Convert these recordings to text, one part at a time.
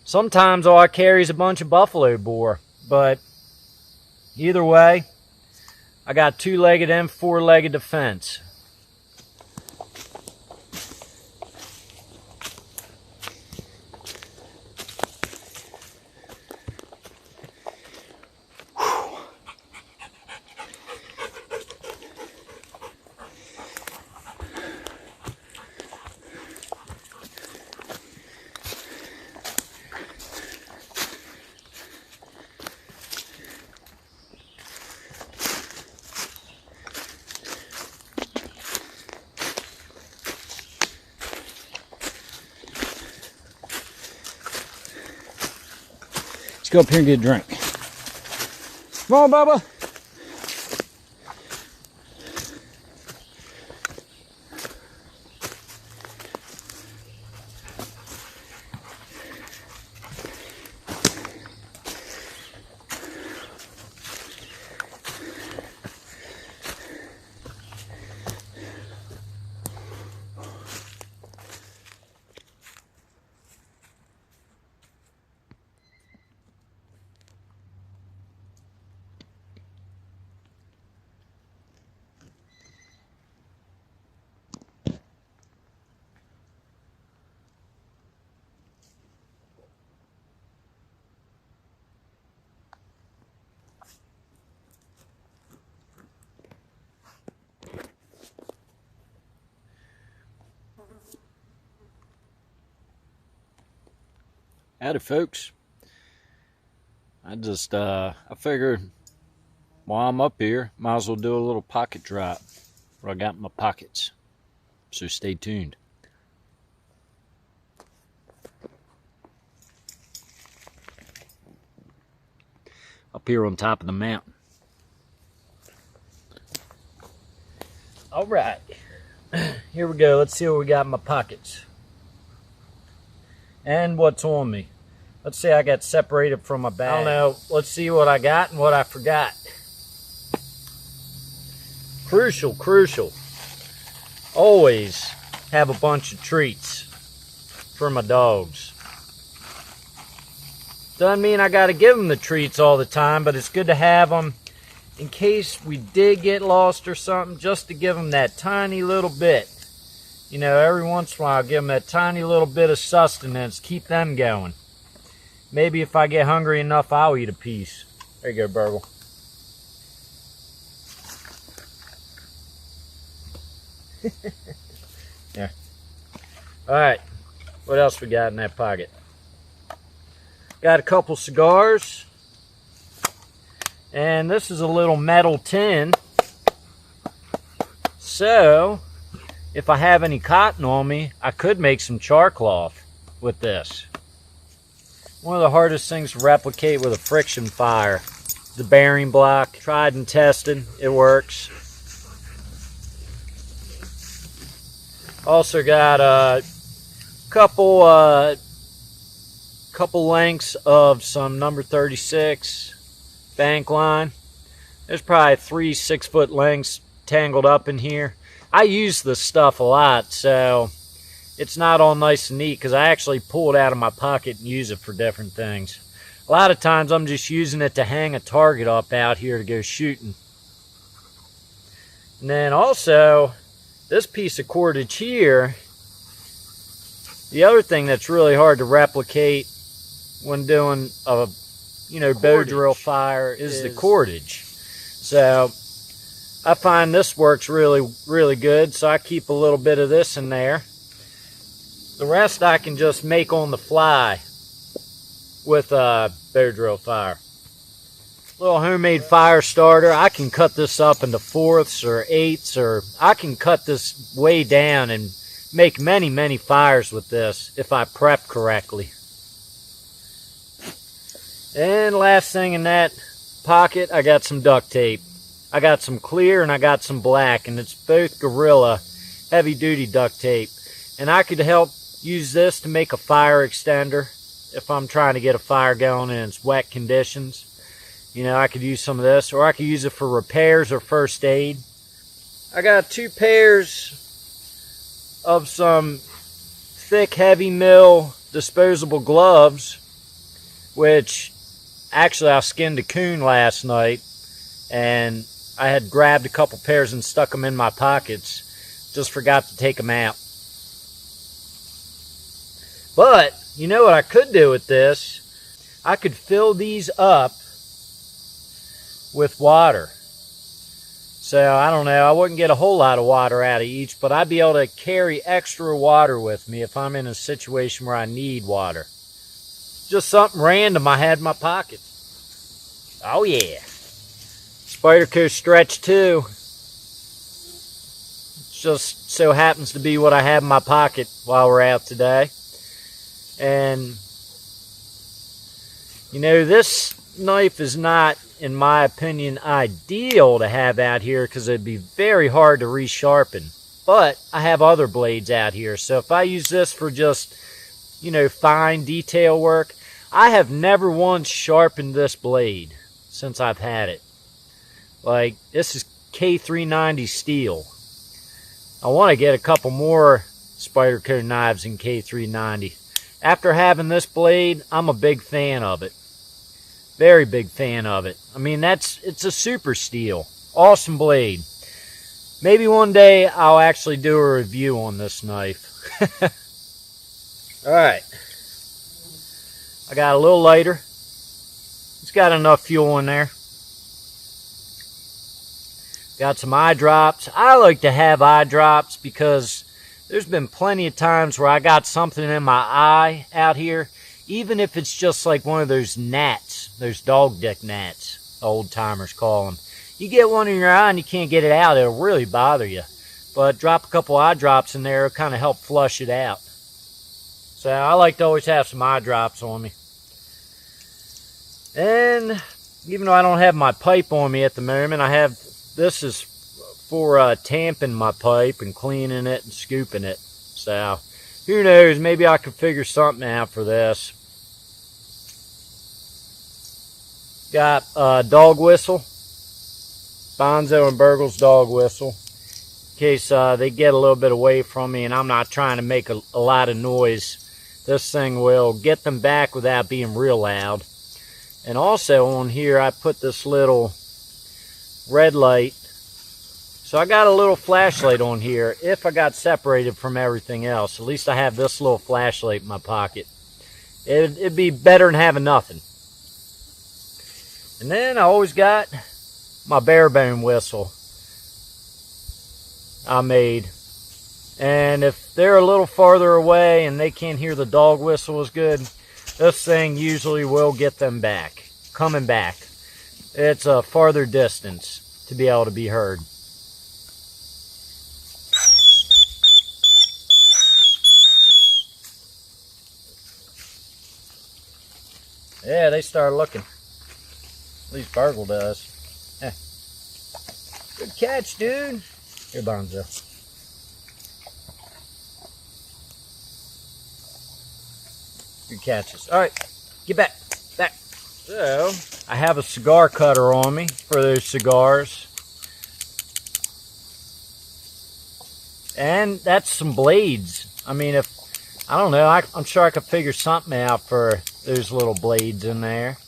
Sometimes all I carry is a bunch of buffalo boar, but either way, I got two-legged and four-legged defense. Let's go up here and get a drink. Come on, Bubba. Howdy, folks. I figured while I'm up here, might as well do a little pocket drop what I got in my pockets. So stay tuned. Up here on top of the mountain. All right, here we go. Let's see what we got in my pockets. And what's on me. Let's say I got separated from my bag. I don't know. Let's see what I got and what I forgot. Crucial. Always have a bunch of treats for my dogs. Doesn't mean I got to give them the treats all the time, but it's good to have them in case we did get lost or something, just to give them that tiny little bit. You know, every once in a while, give them that tiny little bit of sustenance, keep them going. Maybe if I get hungry enough, I'll eat a piece. There you go, Burgle. Yeah. All right, what else we got in that pocket? Got a couple cigars. And this is a little metal tin. So, if I have any cotton on me, I could make some char cloth with this. One of the hardest things to replicate with a friction fire. The bearing block, tried and tested, it works. Also got a couple lengths of some number 36 bank line. There's probably 3 6-foot lengths tangled up in here. I use this stuff a lot, so it's not all nice and neat because I actually pull it out of my pocket and use it for different things. A lot of times I'm just using it to hang a target up out here to go shooting. And then also, this piece of cordage here, the other thing that's really hard to replicate when doing a bow drill fire is the cordage. So I find this works really good, so I keep a little bit of this in there. The rest I can just make on the fly with a bow drill fire. Little homemade fire starter. I can cut this up into 4ths or 8ths, or I can cut this way down and make many fires with this if I prep correctly. And last thing in that pocket, I got some duct tape. I got some clear and I got some black, and it's both Gorilla heavy duty duct tape. And I could help use this to make a fire extender if I'm trying to get a fire going and it's wet conditions. You know, I could use some of this, or I could use it for repairs or first aid. I got 2 pairs of some thick heavy mill disposable gloves which actually I skinned a coon last night, and I had grabbed a couple pairs and stuck them in my pockets. Just forgot to take them out. But you know what I could do with this? I could fill these up with water. So I don't know, I wouldn't get a whole lot of water out of each, but I'd be able to carry extra water with me if I'm in a situation where I need water. Just something random I had in my pocket. Oh yeah. Spyderco Stretch 2. It just so happens to be what I have in my pocket while we're out today. And you know, this knife is not, in my opinion, ideal to have out here because it'd be very hard to resharpen. But I have other blades out here, so if I use this for just, you know, fine detail work, I have never once sharpened this blade since I've had it. Like, this is K390 steel. I want to get a couple more Spyderco knives in K390. After having this blade, I'm a big fan of it. Very big fan of it. I mean, it's a super steel. Awesome blade. Maybe one day I'll actually do a review on this knife. Alright. I got a little lighter. It's got enough fuel in there. Got some eye drops. I like to have eye drops because there's been plenty of times where I got something in my eye out here, even if it's just like one of those gnats, those dog dick gnats, old timers call them. You get one in your eye and you can't get it out, it'll really bother you. But drop a couple eye drops in there, it'll kind of help flush it out. So I like to always have some eye drops on me. And even though I don't have my pipe on me at the moment, I have, this is for tamping my pipe and cleaning it and scooping it. So who knows, maybe I could figure something out for this. Got a dog whistle, Bonzo and Burgle's dog whistle, in case they get a little bit away from me and I'm not trying to make a lot of noise. This thing will get them back without being real loud. And also on here I put this little red light. So I got a little flashlight on here if I got separated from everything else. At least I have this little flashlight in my pocket. It'd be better than having nothing. And then I always got my bare bone whistle I made. And if they're a little farther away and they can't hear the dog whistle as good, this thing usually will get them back, coming back. It's a farther distance to be able to be heard. Yeah, they start looking. At least Burgle does. Eh. Good catch, dude. Here, Bonzo. Good catches. All right, get back. Back. So, I have a cigar cutter on me for those cigars. And that's some blades. I mean, if, I don't know, I'm sure I could figure something out for those little blades in there.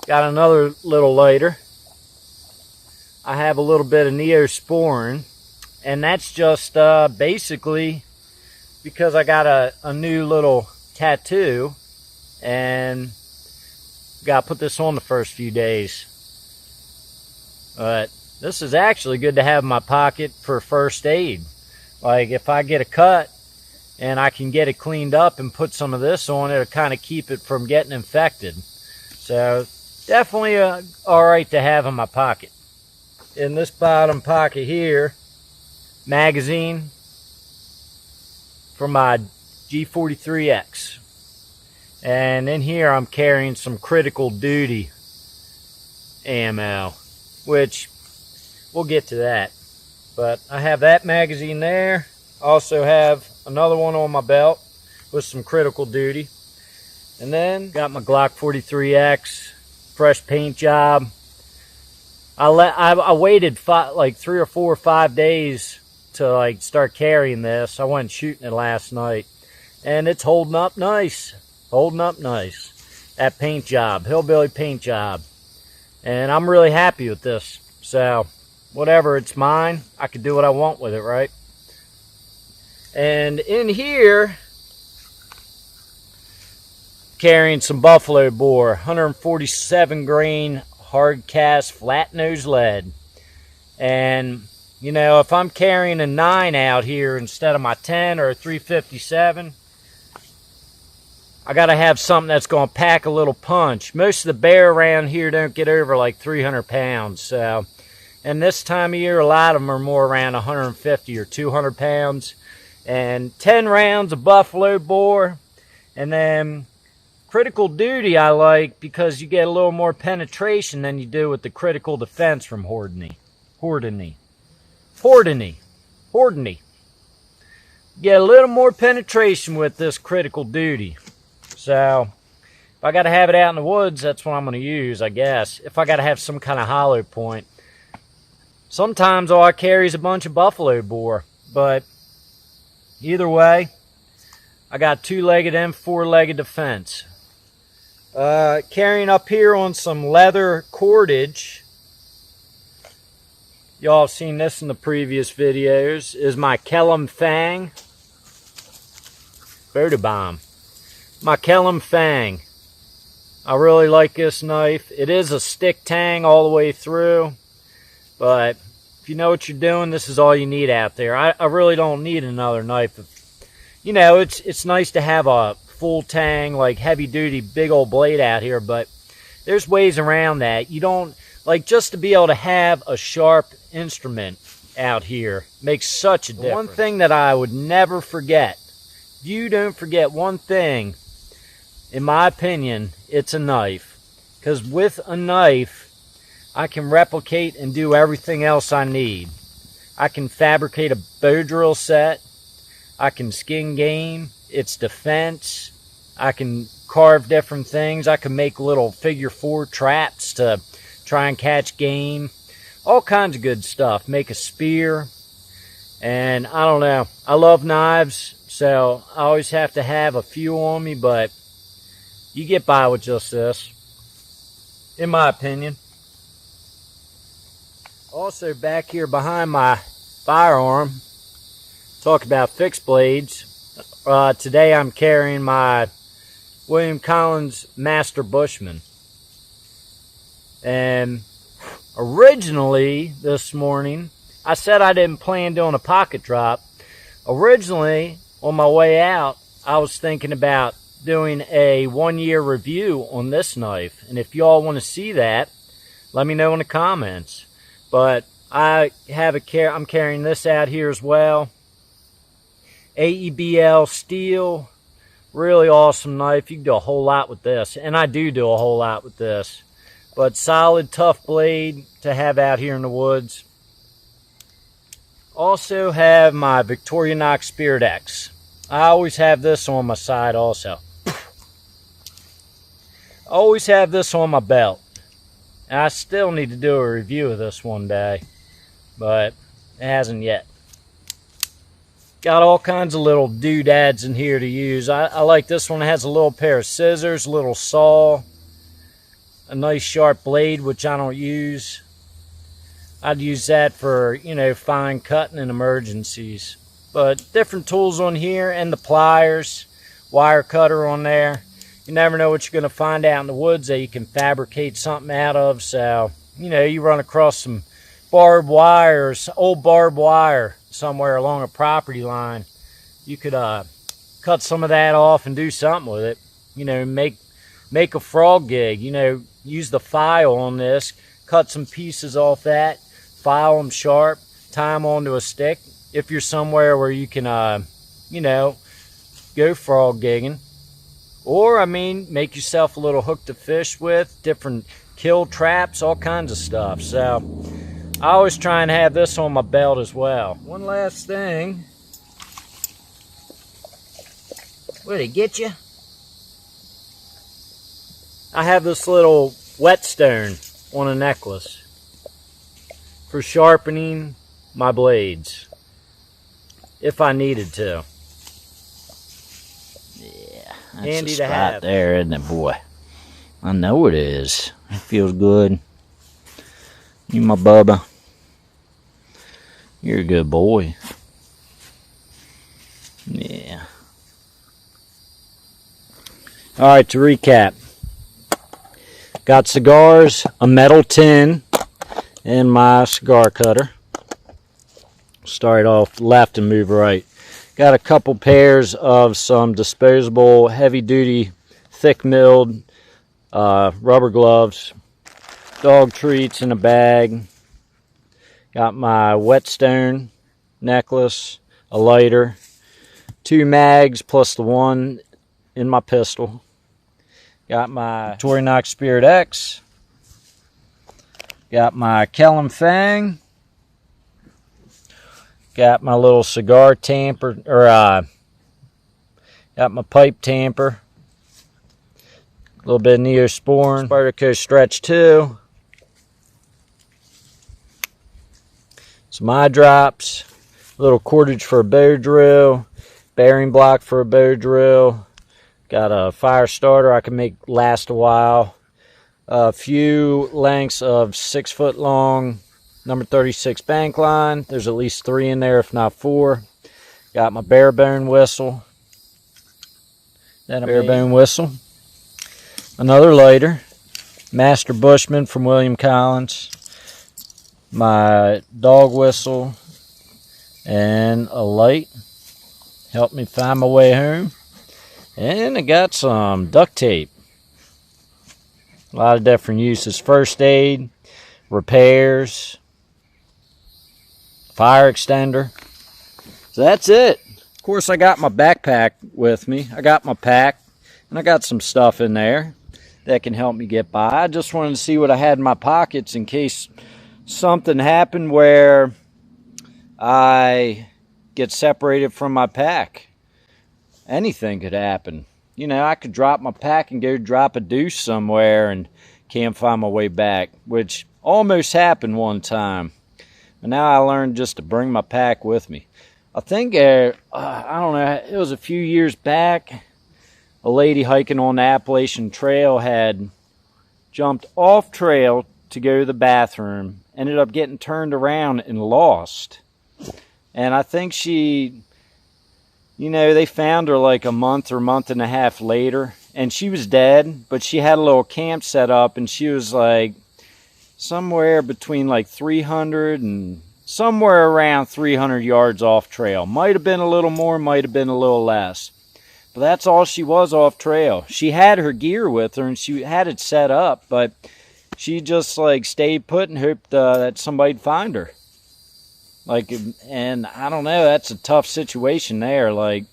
Got another little lighter. I have a little bit of Neosporin, and that's just basically because I got a new little tattoo and got to put this on the first few days. But this is actually good to have in my pocket for first aid. Like if I get a cut and I can get it cleaned up and put some of this on it to kind of keep it from getting infected. So definitely alright to have in my pocket. In this bottom pocket here, magazine for my G43X. And in here I'm carrying some critical duty ammo, which we'll get to that. But I have that magazine there. Also have another one on my belt with some critical duty. And then got my Glock 43X, fresh paint job. I waited like 3 or 4 or 5 days to like start carrying this. I went shooting it last night, and it's holding up nice. Holding up nice. that paint job, hillbilly paint job. And I'm really happy with this. So, whatever, it's mine. I can do what I want with it, right? And in here, carrying some buffalo boar, 147 grain hard cast flat nose lead. And you know, if I'm carrying a 9 out here instead of my 10 or a 357, I got to have something that's going to pack a little punch. Most of the bear around here don't get over like 300 pounds. So, and this time of year, a lot of them are more around 150 or 200 pounds. And 10 rounds of buffalo boar. And then critical duty I like because you get a little more penetration than you do with the critical defense from Hordany. Get a little more penetration with this critical duty. So, if I got to have it out in the woods, that's what I'm going to use, I guess. If I got to have some kind of hollow point. Sometimes all I carry is a bunch of buffalo boar. But, either way, I got 2-legged and 4-legged defense. Carrying up here on some leather cordage. Y'all have seen this in the previous videos, is my Kellum Fang photo bomb. My Kellum Fang. I really like this knife. It is a stick tang all the way through, but if you know what you're doing, this is all you need out there. I really don't need another knife. You know, it's nice to have a full tang, like heavy duty, big old blade out here, but there's ways around that. You don't, like, just to be able to have a sharp instrument out here makes such a difference. One thing that I would never forget, you don't forget one thing, in my opinion, it's a knife. Because with a knife, I can replicate and do everything else I need. I can fabricate a bow drill set. I can skin game. It's defense. I can carve different things. I can make little figure 4 traps to try and catch game. All kinds of good stuff. Make a spear. And I don't know. I love knives. So I always have to have a few on me. But you get by with just this, in my opinion. Also back here behind my firearm, talk about fixed blades. Today I'm carrying my William Collins Master Bushman. And originally this morning, I said I didn't plan doing a pocket drop. Originally, on my way out, I was thinking about doing a 1-year review on this knife. And if y'all want to see that, let me know in the comments. But I'm carrying this out here as well. AEBL steel, really awesome knife. You can do a whole lot with this, and I do a whole lot with this. But solid, tough blade to have out here in the woods. Also have my Victoria Knox Spirit X. I always have this on my side also. Always have this on my belt. And I still need to do a review of this one day, but it hasn't yet. Got all kinds of little doodads in here to use. I like this one. It has a little pair of scissors, a little saw, a nice sharp blade, which I don't use. I'd use that for, you know, fine cutting in emergencies. But different tools on here, and the pliers, wire cutter on there. You never know what you're going to find out in the woods that you can fabricate something out of. So, you know, you run across some barbed wires, old barbed wire somewhere along a property line. You could cut some of that off and do something with it. You know, make a frog gig. You know, use the file on this, cut some pieces off that, file them sharp, tie them onto a stick. If you're somewhere where you can, you know, go frog gigging. Or, I mean, make yourself a little hook to fish with, different kill traps, all kinds of stuff. So, I always try and have this on my belt as well. One last thing. Where'd it get you? I have this little whetstone on a necklace for sharpening my blades, if I needed to. That's handy to have. There, isn't it, boy? I know it is. It feels good. You my bubba. You're a good boy. Yeah. Alright, to recap. Got cigars, a metal tin, and my cigar cutter. Start off left and move right. Got a couple pairs of some disposable, heavy-duty, thick-milled rubber gloves. Dog treats in a bag. Got my whetstone necklace, a lighter, 2 mags plus the one in my pistol. Got my Knox Spirit X. Got my Kellum Fang. Got my little cigar tamper, got my pipe tamper. A little bit of Neosporin. Spartaco Stretch 2. Some eye drops. A little cordage for a bow drill. Bearing block for a bow drill. Got a fire starter I can make last a while. A few lengths of 6 foot long number 36 bank line. There's at least 3 in there, if not 4. Got my bare bone whistle. Then a bare bone whistle. Another lighter. Master Bushman from William Collins. My dog whistle. And a light. Helped me find my way home. And I got some duct tape. A lot of different uses. First aid, repairs, fire extender. So that's it. Of course, I got my backpack with me. I got my pack, and I got some stuff in there that can help me get by. I just wanted to see what I had in my pockets in case something happened where I get separated from my pack. Anything could happen. You know, I could drop my pack and go drop a deuce somewhere and can't find my way back, which almost happened one time. But now I learned just to bring my pack with me. I think, I don't know, it was a few years back, a lady hiking on the Appalachian Trail had jumped off trail to go to the bathroom, ended up getting turned around and lost. And I think she... You know, they found her like a month or month and a half later, and she was dead, but she had a little camp set up, and she was like somewhere between like 300 and somewhere around 300 yards off trail. Might have been a little more, might have been a little less. But that's all she was off trail. She had her gear with her, and she had it set up, but she just like stayed put and hoped that somebody'd find her. Like, and I don't know, that's a tough situation there. Like,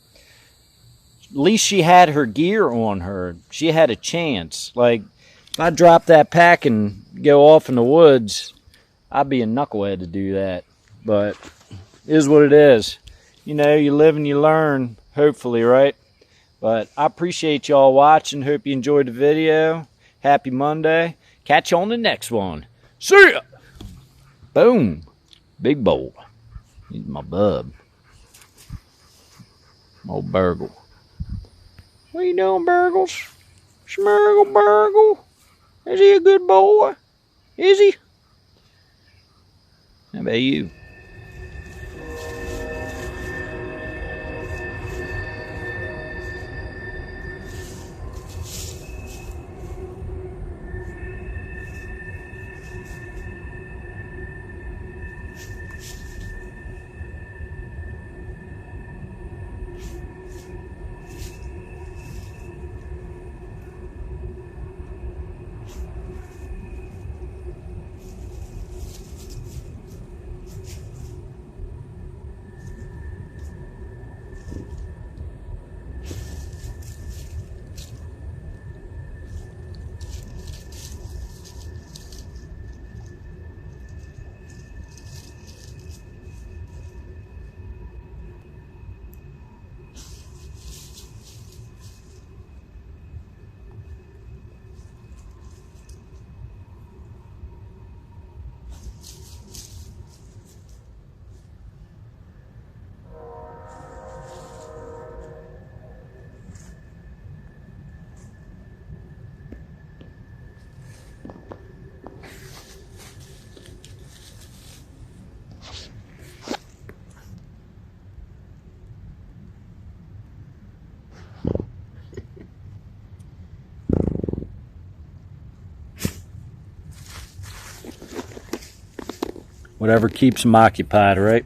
at least she had her gear on her. She had a chance. Like, if I drop that pack and go off in the woods, I'd be a knucklehead to do that. But it is what it is. You know, you live and you learn, hopefully, right? But I appreciate y'all watching. Hope you enjoyed the video. Happy Monday. Catch you on the next one. See ya! Boom. Big boy. He's my bub. My old Burgle. What you doing, Burgles? Smurgle Burgle? Is he a good boy? Is he? How about you? Whatever keeps them occupied, right?